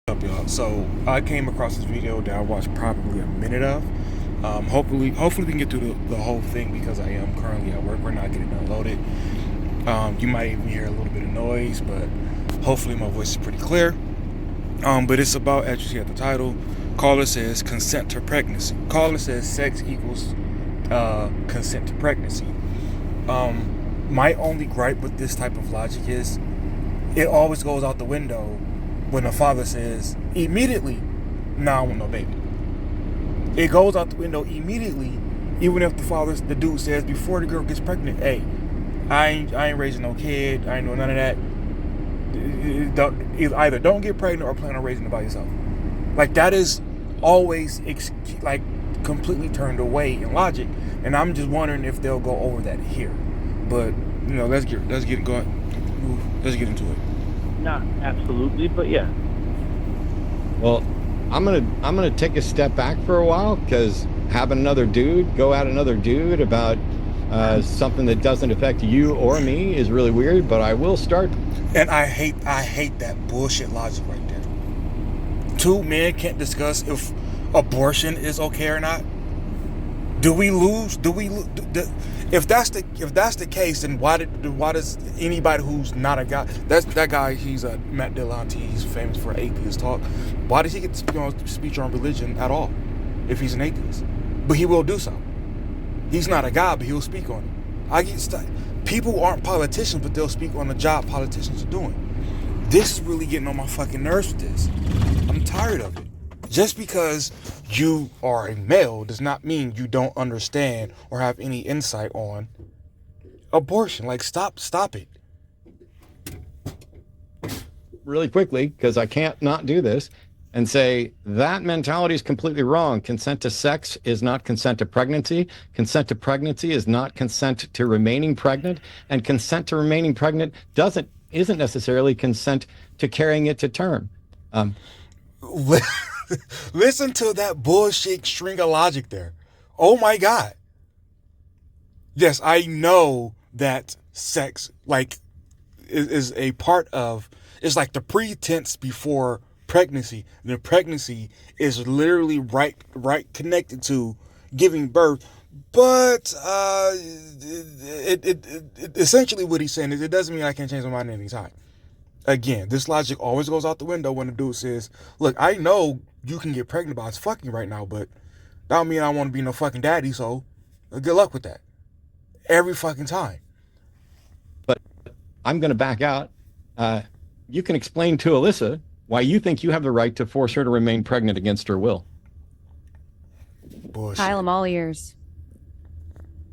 Up, y'all? So I came across this video that I watched probably a minute of. Hopefully we can get through the whole thing because I am currently at work. We're not getting unloaded. You might even hear a little bit of noise, but hopefully my voice is pretty clear. But it's about, as you see at the title, caller says consent to pregnancy. Caller says sex equals consent to pregnancy. My only gripe with this type of logic is it always goes out the window when the father says immediately, "No, I want no baby." It goes out the window immediately, even if the dude says before the girl gets pregnant, "Hey, I ain't raising no kid. I ain't doing none of that. Either don't get pregnant or plan on raising it by yourself." Like that is always like completely turned away in logic, and I'm just wondering if they'll go over that here. But let's get going. Let's get into it. Not absolutely, but yeah. Well, I'm gonna take a step back for a while because having another dude go at another dude about something that doesn't affect you or me is really weird. But I will start. And I hate that bullshit logic right there. Two men can't discuss if abortion is okay or not. Do we lose? If that's the case, then why does anybody who's not a guy? That guy. He's a Matt Dillon. He's famous for atheist talk. Why does he get to speak on religion at all if he's an atheist? But he will do so. He's not a guy, but he'll speak on it. People aren't politicians, but they'll speak on the job politicians are doing. This is really getting on my fucking nerves with this. I'm tired of it. Just because you are a male does not mean you don't understand or have any insight on abortion. Like, stop it. Really quickly, because I can't not do this, and say that mentality is completely wrong. Consent to sex is not consent to pregnancy. Consent to pregnancy is not consent to remaining pregnant. And consent to remaining pregnant isn't necessarily consent to carrying it to term. Listen to that bullshit string of logic there. Oh my God. Yes, I know that sex is a part of, it's like the pretense before pregnancy. The pregnancy is literally right connected to giving birth. But essentially what he's saying is it doesn't mean I can change my mind at any time. Again, this logic always goes out the window when the dude says, "Look, I know you can get pregnant by us fucking right now, but that don't mean I want to be no fucking daddy, so good luck with that." Every fucking time. But I'm going to back out. You can explain to Alyssa why you think you have the right to force her to remain pregnant against her will. Bullshit. Kyle, I'm all ears.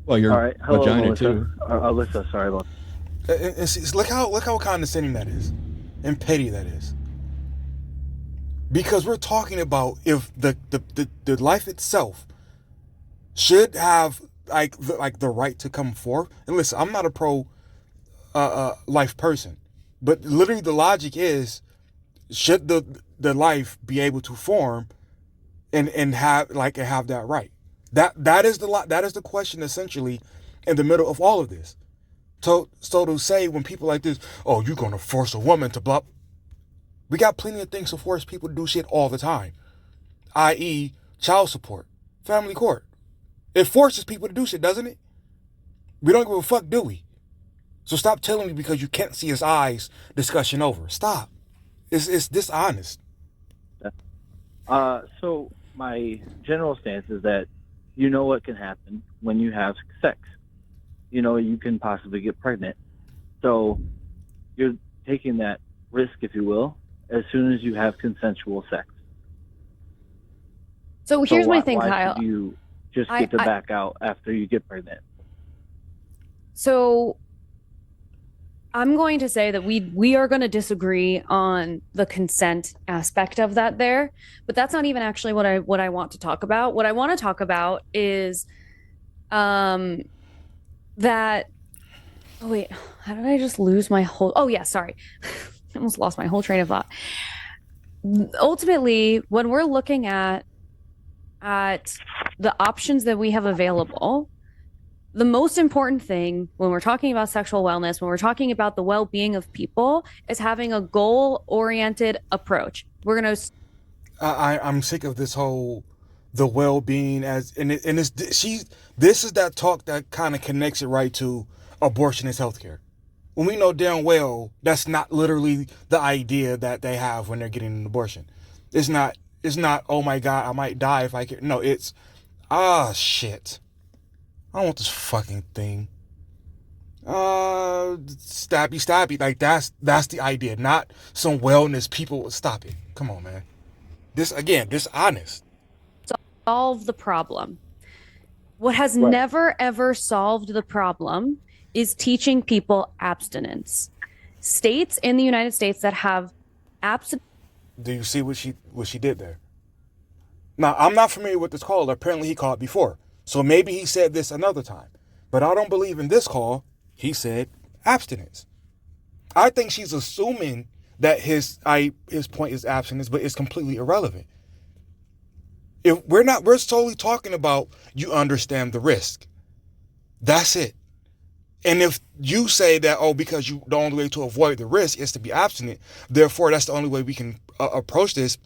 Well, your All right. Hello, vagina Melissa. too. Alyssa, sorry about Look how condescending that is, and petty that is. Because we're talking about if the life itself should have like the right to come forth. And listen, I'm not a pro life person, but literally the logic is, should the life be able to form and have that right? That is the question essentially in the middle of all of this. So to say when people like this, "Oh, you're gonna force a woman to blah," we got plenty of things to force people to do shit all the time, i.e., child support, family court. It forces people to do shit, doesn't it? We don't give a fuck, do we? So stop telling me because you can't see his eyes, discussion over. Stop. It's dishonest. So my general stance is that you know what can happen when you have sex. You can possibly get pregnant. So you're taking that risk, if you will, as soon as you have consensual sex. So here's my thing, why Kyle. Should you just get to back out after you get pregnant? So I'm going to say that we are going to disagree on the consent aspect of that there, but that's not even actually what I want to talk about. What I want to talk about is that, oh wait, how did I just lose my whole, oh yeah, sorry. I almost lost my whole train of thought. Ultimately, when we're looking at the options that we have available, the most important thing when we're talking about sexual wellness, when we're talking about the well-being of people, is having a goal-oriented approach. We're gonna. I'm sick of this whole the well-being and it's this is that talk that kind of connects it right to abortion is healthcare. When we know damn well that's not literally the idea that they have when they're getting an abortion. It's not. Oh my God, I might die if I can. No, it's shit. I don't want this fucking thing. Stabby. Like that's the idea. Not some wellness people. Stop it. Come on, man. This honest. Solve the problem. What has Right. never ever solved the problem is teaching people abstinence. States in the United States that have abstinence. Do you see what she did there? Now, I'm not familiar with this call. Apparently he called before. So maybe he said this another time. But I don't believe in this call he said abstinence. I think she's assuming that his point is abstinence, but it's completely irrelevant. If we're solely talking about you understand the risk. That's it. And if you say that, because the only way to avoid the risk is to be abstinent, therefore that's the only way we can approach this,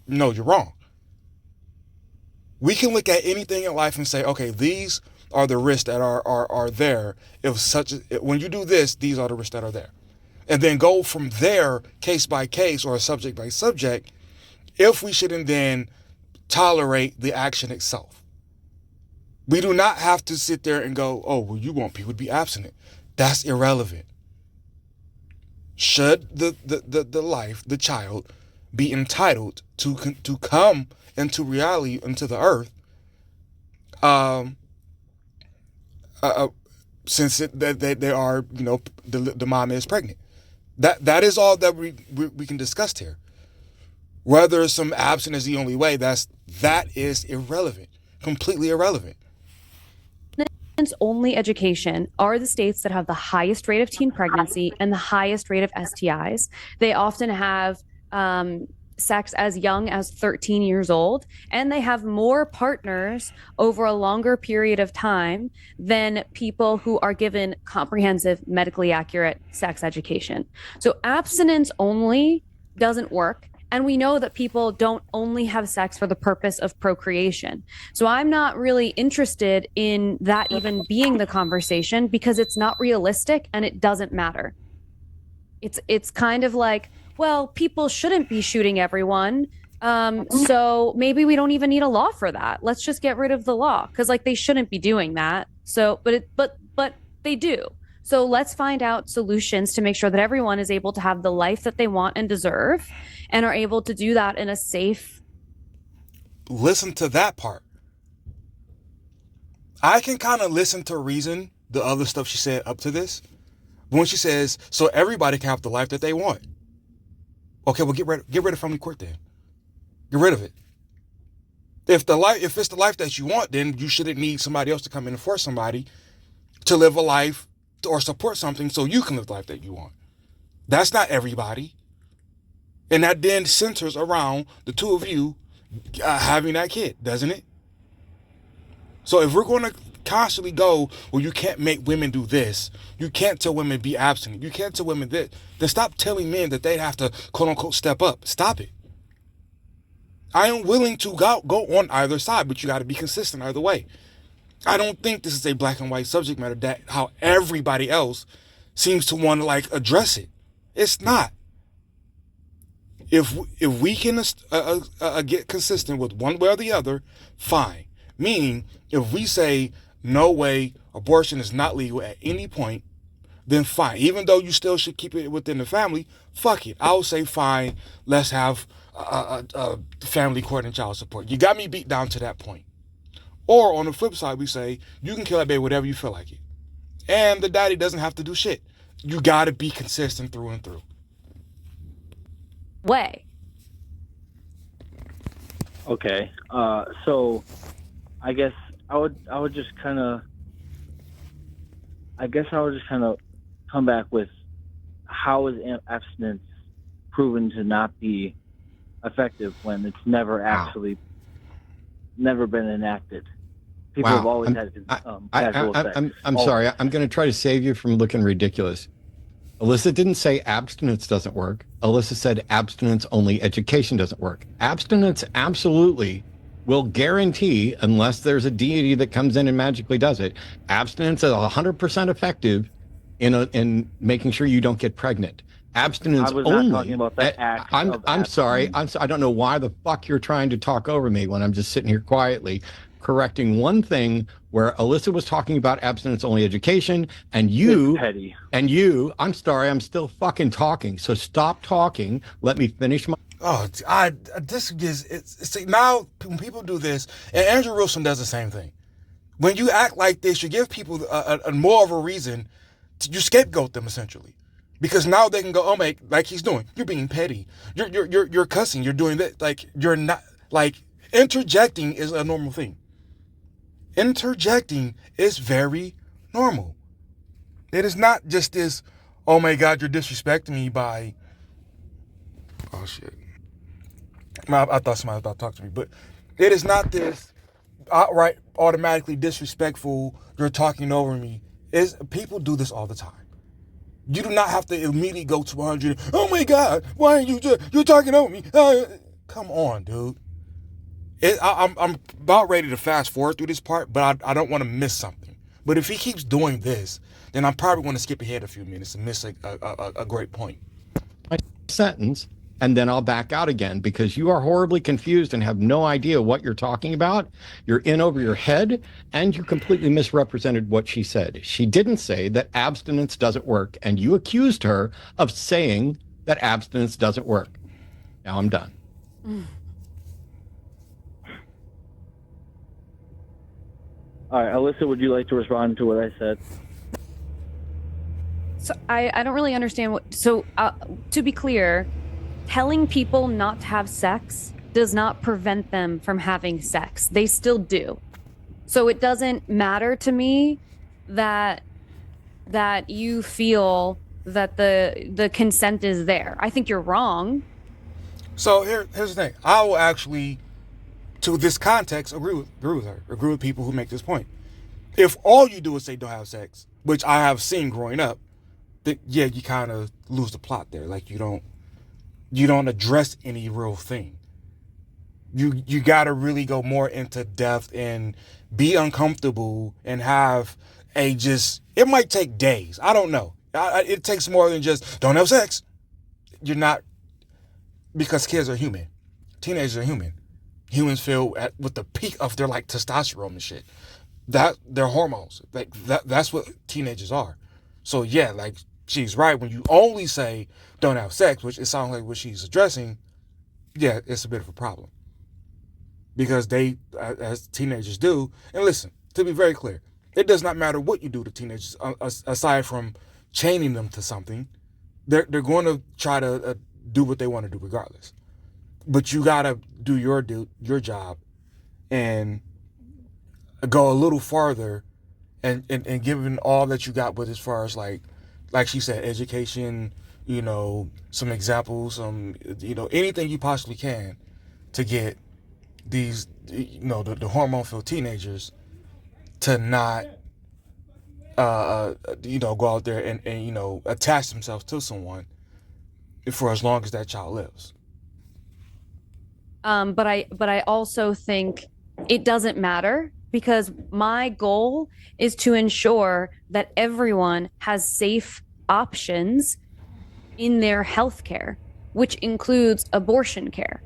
no, you're wrong. We can look at anything in life and say, okay, these are the risks that are there. When you do this, these are the risks that are there. And then go from there, case by case or subject by subject, if we shouldn't then tolerate the action itself. We do not have to sit there and go, you want people to be abstinent. That's irrelevant. Should the child be entitled to come into reality, into the earth, since they are, the mom is pregnant. That is all that we can discuss here. Whether some abstinence is the only way, that is irrelevant, completely irrelevant. Only education are the states that have the highest rate of teen pregnancy and the highest rate of STIs. They often have sex as young as 13 years old, and they have more partners over a longer period of time than people who are given comprehensive, medically accurate sex education. So abstinence only doesn't work. And we know that people don't only have sex for the purpose of procreation. So I'm not really interested in that even being the conversation because it's not realistic and it doesn't matter. It's kind of like, well, people shouldn't be shooting everyone. So maybe we don't even need a law for that. Let's just get rid of the law because they shouldn't be doing that. So, but they do. So let's find out solutions to make sure that everyone is able to have the life that they want and deserve and are able to do that in a safe. Listen to that part. I can kind of listen to reason the other stuff she said up to this. But when she says, so everybody can have the life that they want. Okay, well, get rid of family court then. Get rid of it. If it's the life that you want, then you shouldn't need somebody else to come in and force somebody to live a life or support something so you can live the life that you want. That's not everybody. And that then centers around the two of you having that kid, doesn't it? So if we're going to constantly go, well, you can't make women do this. You can't tell women be abstinent. You can't tell women this. Then stop telling men that they have to, quote unquote, step up. Stop it. I am willing to go on either side, but you got to be consistent either way. I don't think this is a black and white subject matter that how everybody else seems to want to address it. It's not. If we can get consistent with one way or the other, fine. Meaning, if we say no way, abortion is not legal at any point, then fine. Even though you still should keep it within the family, fuck it. I'll say fine. Let's have family court and child support. You got me beat down to that point. Or on the flip side, we say, you can kill that baby whatever you feel like it. And the daddy doesn't have to do shit. You got to be consistent through and through. Way. Okay. So I guess I would just kind of come back with how is abstinence proven to not be effective when it's never been enacted. People have always had casual sex. I'm sorry. I'm going to try to save you from looking ridiculous. Alyssa didn't say abstinence doesn't work. Alyssa said abstinence only education doesn't work. Abstinence absolutely will guarantee, unless there's a deity that comes in and magically does it, abstinence is 100% effective in making sure you don't get pregnant. Abstinence I was only. not talking about the act. I'm sorry. I don't know why the fuck you're trying to talk over me when I'm just sitting here quietly correcting one thing where Alyssa was talking about abstinence only education, and It's petty. I'm sorry, I'm still fucking talking. So stop talking. Let me finish my. Oh, this is see, now when people do this, and Andrew Wilson does the same thing. When you act like this, you give people a more of a reason to you scapegoat them essentially, because now they can go, oh my, like he's doing. You're being petty. You're cussing. You're doing that. Like you're not like interjecting is a normal thing. Interjecting is very normal. It is not just this, oh my God, you're disrespecting me by, oh shit. I thought somebody was about to talk to me, but it is not this outright, automatically disrespectful, you're talking over me. People do this all the time. You do not have to immediately go to 100, oh my God, why are you're talking over me? Come on, dude. I'm about ready to fast forward through this part, but I don't want to miss something. But if he keeps doing this, then I'm probably going to skip ahead a few minutes and miss a great point. Sentence, and then I'll back out again because you are horribly confused and have no idea what you're talking about. You're in over your head, and you completely misrepresented what she said. She didn't say that abstinence doesn't work, and you accused her of saying that abstinence doesn't work. Now I'm done. All right, Alyssa, would you like to respond to what I said? So I don't really understand what. So to be clear, telling people not to have sex does not prevent them from having sex. They still do. So it doesn't matter to me that you feel that the consent is there. I think you're wrong. So here's the thing. I will actually, to this context, agree with her. Agree with people who make this point. If all you do is say don't have sex, which I have seen growing up, then yeah, you kind of lose the plot there. Like you don't address any real thing. You got to really go more into depth and be uncomfortable and have it might take days. I don't know. It takes more than just don't have sex. You're not, because kids are human. Teenagers are human. Humans feel with the peak of their like testosterone and shit. That their hormones. Like that's what teenagers are. So yeah, like she's right. When you only say don't have sex, which it sounds like what she's addressing, yeah, it's a bit of a problem. Because they, as teenagers do, and listen, to be very clear, it does not matter what you do to teenagers, aside from chaining them to something, they're going to try to do what they want to do regardless. But you gotta do your job and go a little farther and giving all that you got, but as far as like she said, education, some examples, anything you possibly can to get these, the hormone-filled teenagers to not, go out there and attach themselves to someone for as long as that child lives. But I also think it doesn't matter because my goal is to ensure that everyone has safe options in their healthcare, which includes abortion care.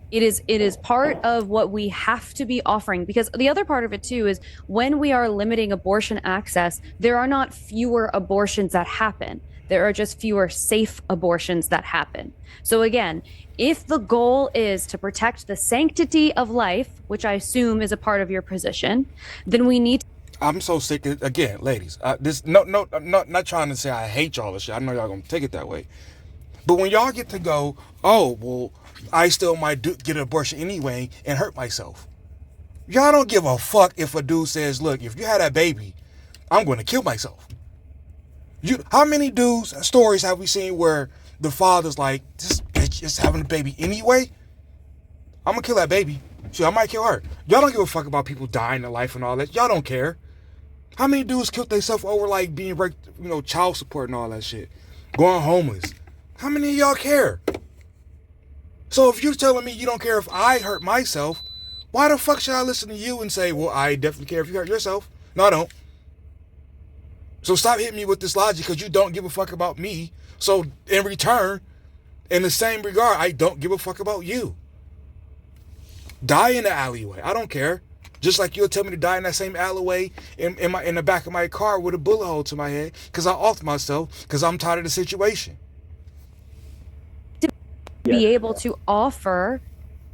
It is part of what we have to be offering, because the other part of it too is when we are limiting abortion access, there are not fewer abortions that happen. There are just fewer safe abortions that happen. So again, if the goal is to protect the sanctity of life, which I assume is a part of your position, then we need to. I'm so sick of, again, ladies, not trying to say I hate y'all and shit. I know y'all gonna take it that way. But when y'all get to go, oh, well, I still might get an abortion anyway and hurt myself. Y'all don't give a fuck if a dude says, look, if you had that baby, I'm going to kill myself. How many stories have we seen where the father's like, this bitch is having a baby anyway? I'm going to kill that baby. Shit, I might kill her. Y'all don't give a fuck about people dying in life and all that. Y'all don't care. How many dudes killed themselves over like being, child support and all that shit? Going homeless. How many of y'all care? So if you're telling me you don't care if I hurt myself, why the fuck should I listen to you and say, well, I definitely care if you hurt yourself? No, I don't. So stop hitting me with this logic because you don't give a fuck about me. So in return, in the same regard, I don't give a fuck about you. Die in the alleyway. I don't care. Just like you'll tell me to die in that same alleyway in the back of my car with a bullet hole to my head because I offed myself because I'm tired of the situation. Be able to offer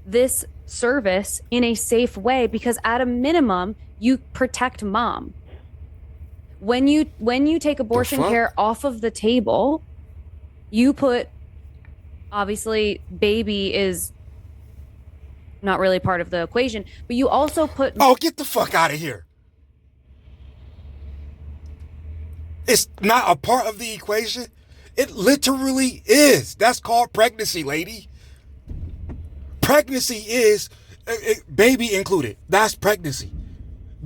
this service in a safe way, because at a minimum you protect mom. When you take abortion care off of the table, you put, obviously baby is not really part of the equation, but you also put, oh, get the fuck out of here. It's not a part of the equation. It literally is. That's called pregnancy, lady. Pregnancy is baby included. That's pregnancy.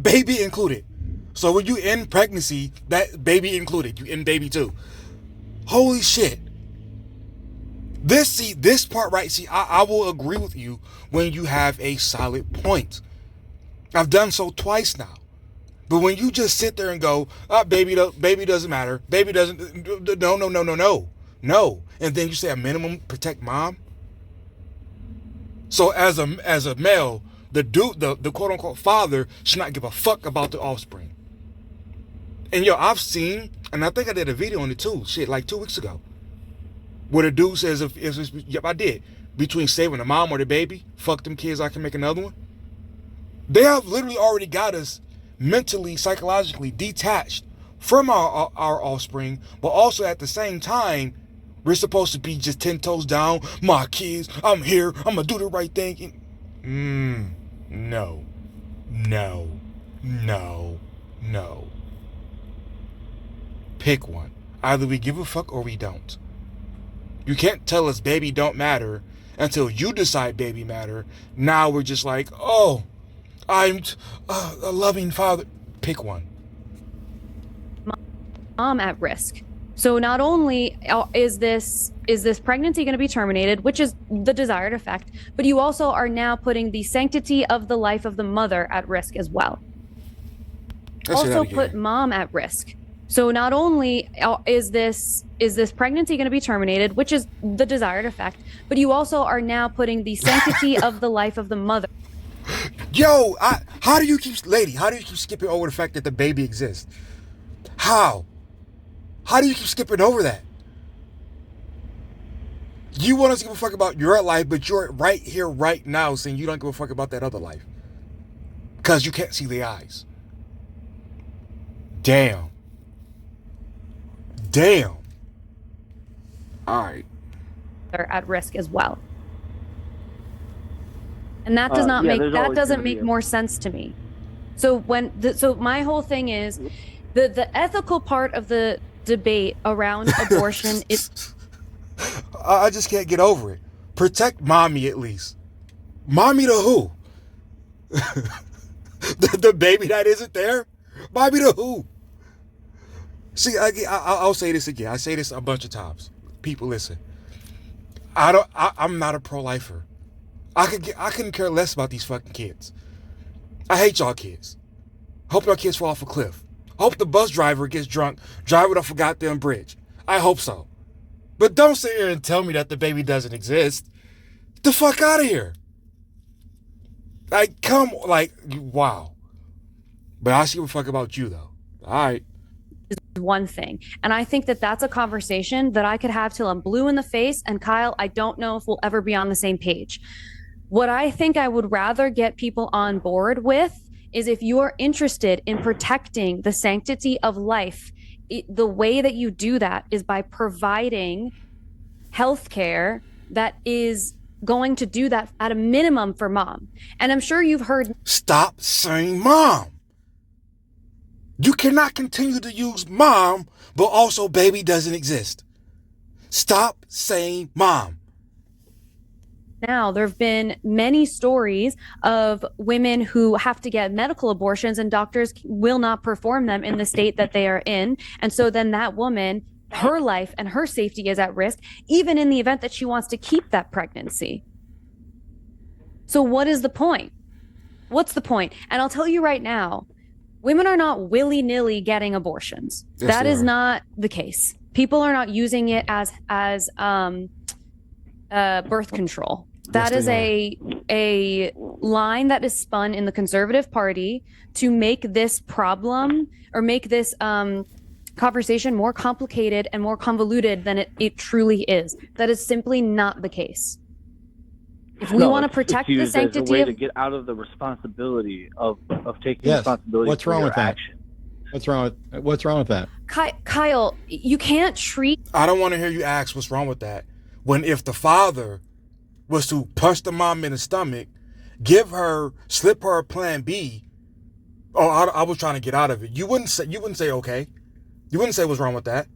Baby included. So when you end pregnancy, that baby included. You end baby too. Holy shit. This part right, I will agree with you when you have a solid point. I've done so twice now. But when you just sit there and go, baby doesn't matter. Baby doesn't, no. And then you say a minimum protect mom. So as a male, the quote unquote father should not give a fuck about the offspring. And I've seen, and I think I did a video on it too, like 2 weeks ago, where the dude says, yep, I did. Between saving the mom or the baby, fuck them kids, I can make another one. They have literally already got us mentally, psychologically detached from our offspring, but also at the same time, we're supposed to be just 10 toes down. My kids, I'm here, I'm gonna do the right thing. No. Pick one. Either we give a fuck or we don't. You can't tell us baby don't matter until you decide baby matter. Now we're just like, oh, I'm a loving father. Pick one. mom at risk. So not only is this pregnancy going to be terminated, which is the desired effect, but you also are now putting the sanctity of the life of the mother at risk as well. Also put mom at risk. So not only is this pregnancy going to be terminated, which is the desired effect, but you also are now putting the sanctity of the life of the mother. Yo, how do you keep skipping over the fact that the baby exists? How do you keep skipping over that? You want us to give a fuck about your life, but you're right here, right now, saying you don't give a fuck about that other life. Because you can't see the eyes. Damn. All right. They're at risk as well. And that does not doesn't make more sense to me. So so my whole thing is the ethical part of the debate around abortion is I just can't get over it. Protect mommy at least. Mommy to who? the baby that isn't there? Mommy to who? See, I'll say this again. I say this a bunch of times. People listen. I'm not a pro-lifer. I couldn't care less about these fucking kids. I hate y'all kids. Hope y'all kids fall off a cliff. Hope the bus driver gets drunk, drive it off a goddamn bridge. I hope so. But don't sit here and tell me that the baby doesn't exist. Get the fuck out of here. Wow. But I see what fuck about you though. All right. One thing. And I think that that's a conversation that I could have till I'm blue in the face. And Kyle, I don't know if we'll ever be on the same page. What I think I would rather get people on board with is if you are interested in protecting the sanctity of life, the way that you do that is by providing healthcare that is going to do that at a minimum for mom. And I'm sure you've heard. Stop saying mom. You cannot continue to use mom, but also baby doesn't exist. Stop saying mom. now, there have been many stories of women who have to get medical abortions and doctors will not perform them in the state that they are in. And so then that woman, her life and her safety is at risk, even in the event that she wants to keep that pregnancy. So what is the point? What's the point? And I'll tell you right now, women are not willy-nilly getting abortions. Yes, That they is are. not the case. People are not using it as birth control. That Yes, is they a line that is spun in the Conservative Party to make this problem or make this conversation more complicated and more convoluted than it truly is. That is simply not the case. If we want to it's protect the used as a sanctity way of to get out of the responsibility of taking Yes. responsibility What's for wrong your with that? action. What's wrong with that? Kyle, you can't treat I don't want to hear you ask what's wrong with that. When if the father was to punch the mom in the stomach, slip her a plan B, oh, I was trying to get out of it. You wouldn't say okay. You wouldn't say what's wrong with that.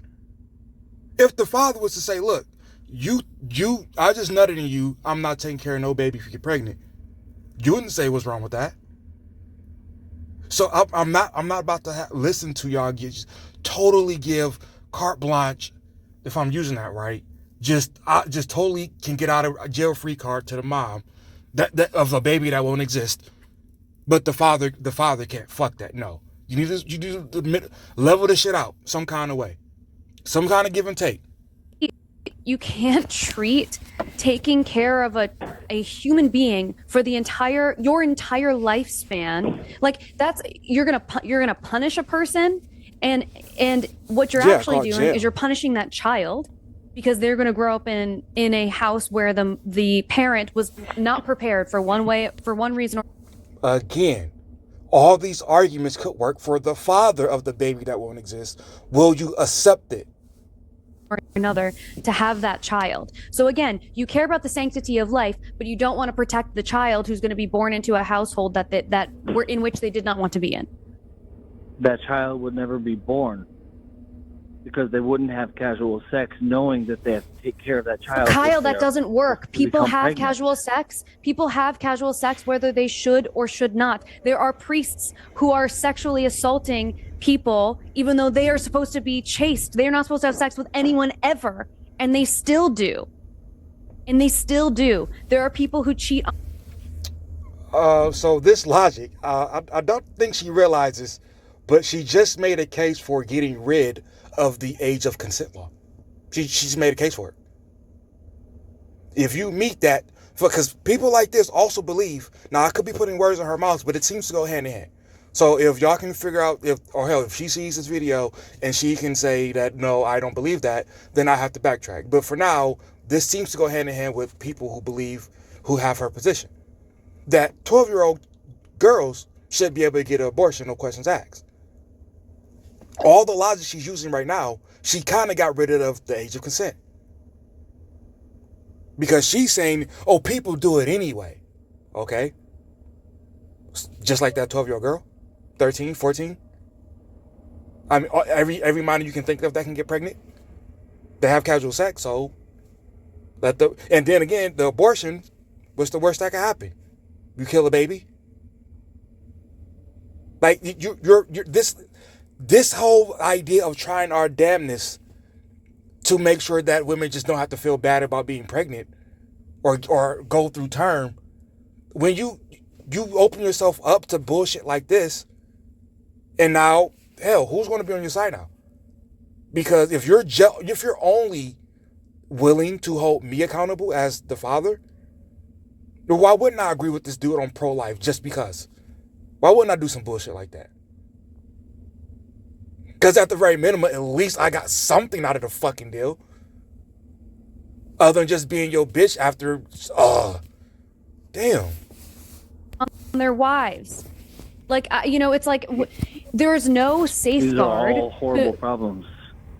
If the father was to say, look, I just nutted in you, I'm not taking care of no baby if you get pregnant, you wouldn't say what's wrong with that. So I'm not about to listen to y'all just totally give carte blanche, if I'm using that right, just totally can get out of jail free card to the mom that of a baby that won't exist, but the father can't. Fuck that. No, you need to level this shit out some kind of way, some kind of give and take. you can't treat taking care of a human being for your entire lifespan like that's you're gonna punish a person and what you're actually called doing jail. is you're punishing that child because they're going to grow up in a house where the parent was not prepared for one reason or Again, all these arguments could work for the father of the baby that won't exist. Will you accept it? another to have that child. So again, you care about the sanctity of life, but you don't want to protect the child who's going to be born into a household that were in which they did not want to be in. That child would never be born because they wouldn't have casual sex knowing that they have to take care of that child. Kyle, that doesn't work. People have pregnant. casual sex. People have casual sex whether they should or should not. There are priests who are sexually assaulting people even though they are supposed to be chaste. They're not supposed to have sex with anyone ever, and they still do. There are people who cheat on So this logic, I don't think she realizes, but she just made a case for getting rid of the age of consent law. She's made a case for it. If you meet that, because people like this also believe, now I could be putting words in her mouth, but it seems to go hand in hand. So if y'all can figure out, if she sees this video and she can say that, no, I don't believe that, then I have to backtrack. But for now, this seems to go hand in hand with people who have her position. That 12-year-old girls should be able to get an abortion, no questions asked. All the logic she's using right now, she kind of got rid of the age of consent. Because she's saying, oh, people do it anyway. Okay? Just like that 12-year-old girl, 13, 14. I mean, every minor you can think of that can get pregnant, they have casual sex, so and then again, the abortion, what's the worst that could happen? You kill a baby? Like, you're this whole idea of trying our damnness to make sure that women just don't have to feel bad about being pregnant or go through term, when you open yourself up to bullshit like this, and now, hell, who's going to be on your side now? Because if you're only willing to hold me accountable as the father, why wouldn't I agree with this dude on pro-life just because? Why wouldn't I do some bullshit like that? Because at the very minimum, at least I got something out of the fucking deal. Other than just being your bitch after, damn. their wives. Like, it's like there's no safeguard. These are all horrible problems.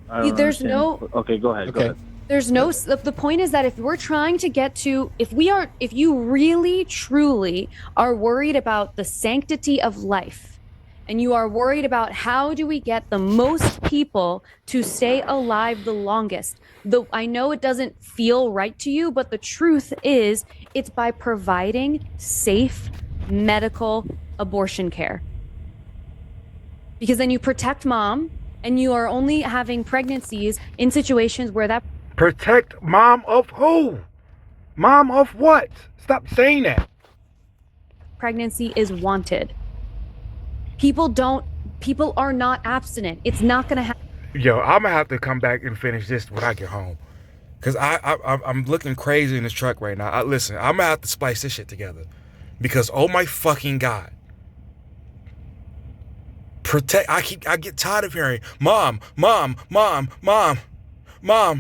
I don't There's understand. Okay, go ahead. Go Okay. ahead. There's no, the point is that if we're trying to get to, if you really, truly are worried about the sanctity of life, and you are worried about how do we get the most people to stay alive the longest, I know it doesn't feel right to you, but the truth is It's by providing safe medical abortion care. Because then you protect mom, and you are only having pregnancies in situations where that Protect mom of who? Mom of what? Stop saying that. pregnancy is wanted. People are not abstinent. It's not going to happen. Yo, I'm gonna have to come back and finish this when I get home, cause I'm looking crazy in this truck right now. Listen, I'm gonna have to splice this shit together, because oh my fucking god, I get tired of hearing mom,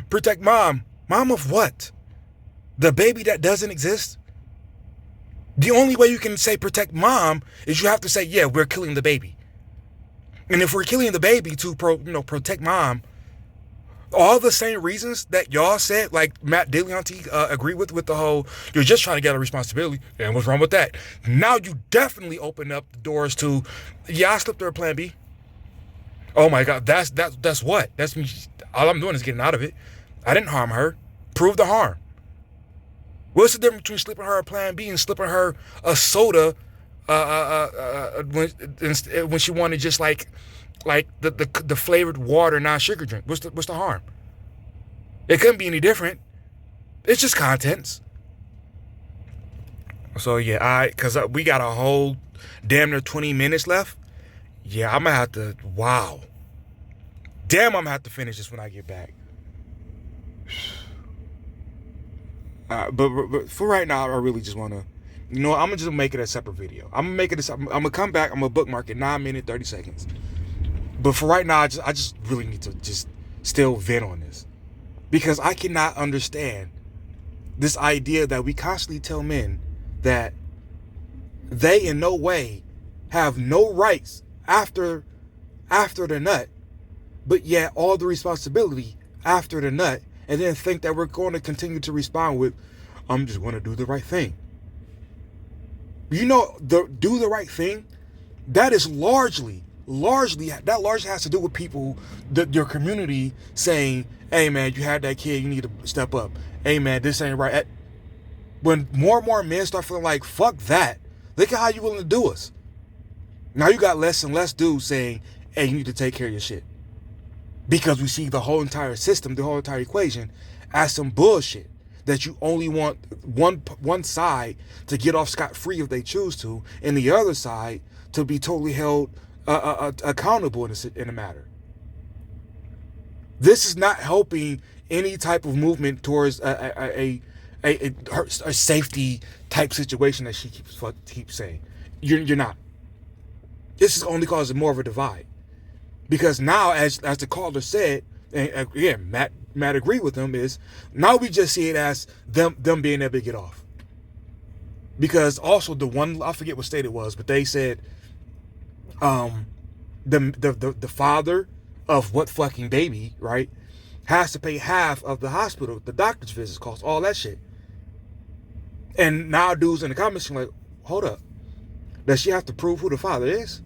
protect mom. Mom of what? The baby that doesn't exist? The only way you can say protect mom is you have to say, yeah, we're killing the baby. And if we're killing the baby to protect mom, all the same reasons that y'all said, like Matt DeLeonte agree with the whole, you're just trying to get a responsibility, and what's wrong with that? Now you definitely open up the doors to, yeah, I slipped her a plan B. Oh my God, that's what? That's me. All I'm doing is getting out of it. I didn't harm her. Prove the harm. What's the difference between slipping her a plan B and slipping her a soda when she wanted just like the flavored water, non-sugar drink? What's the harm? It couldn't be any different. It's just contents. So yeah, cause we got a whole damn near 20 minutes left. Yeah, I'm gonna have to. Wow. Damn, I'm gonna have to finish this when I get back. But for right now, I really just want to, I'm gonna just make it a separate video. I'm gonna make it. I'm gonna come back. I'm gonna bookmark it 9 minutes 30 seconds. But for right now, I just really need to just still vent on this, because I cannot understand this idea that we constantly tell men that they in no way have no rights after the nut, but yet all the responsibility after the nut, and then think that we're going to continue to respond with, I'm just going to do the right thing. The do the right thing, that is largely has to do with people, your community saying, hey man, you had that kid, you need to step up. Hey man, this ain't right. When more and more men start feeling like, fuck that, look at how you willing to do us. Now you got less and less dudes saying, hey, you need to take care of your shit. Because we see the whole entire system, the whole entire equation as some bullshit that you only want one side to get off scot-free if they choose to, and the other side to be totally held accountable in the matter. This is not helping any type of movement towards a safety type situation that she keeps saying. You're not. This is only causing more of a divide. Because now, as the caller said, and again, Matt agreed with him, is now we just see it as them being able to get off. Because also the one, I forget what state it was, but they said the father of what fucking baby, right, has to pay half of the hospital, the doctor's visits costs, all that shit. And now dudes in the comments are like, hold up, does she have to prove who the father is?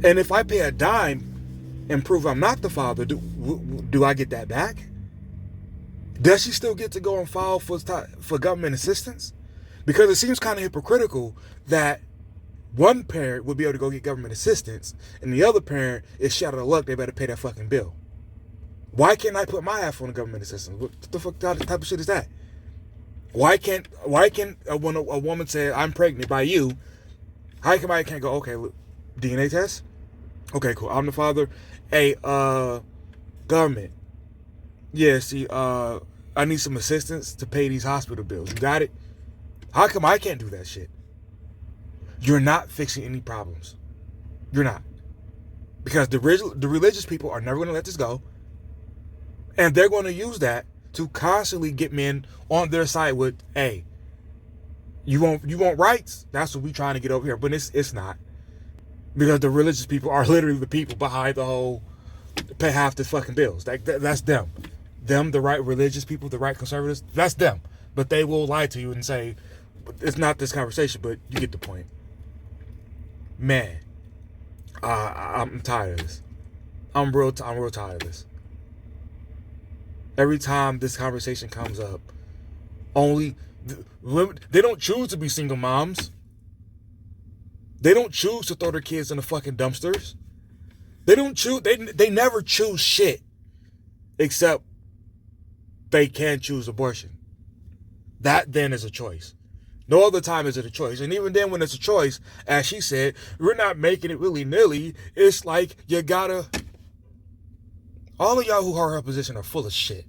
And if I pay a dime and prove I'm not the father, do I get that back? Does she still get to go and file for government assistance? Because it seems kind of hypocritical that one parent would be able to go get government assistance and the other parent is shit out of luck, they better pay that fucking bill. Why can't I put my half on the government assistance? What the fuck type of shit is that? Why can't when a woman say I'm pregnant by you, how come I can't go, okay, look, DNA test? Okay, cool. I'm the father. Hey, government. Yeah, see, I need some assistance to pay these hospital bills. You got it? How come I can't do that shit? You're not fixing any problems. You're not. Because the religious people are never going to let this go. And they're going to use that to constantly get men on their side with, hey, you want rights? That's what we trying to get over here. But it's not. Because the religious people are literally the people behind the whole pay half the fucking bills. That's them. Them, the right religious people, the right conservatives, that's them. But they will lie to you and say, it's not this conversation, but you get the point. Man, I'm tired of this. I'm real tired of this. Every time this conversation comes up, only They don't choose to be single moms. They don't choose to throw their kids in the fucking dumpsters. They don't choose. They never choose shit, except they can choose abortion. That then is a choice. No other time is it a choice. And even then when it's a choice, as she said, we're not making it willy-nilly. It's like you gotta... All of y'all who are in her position are full of shit.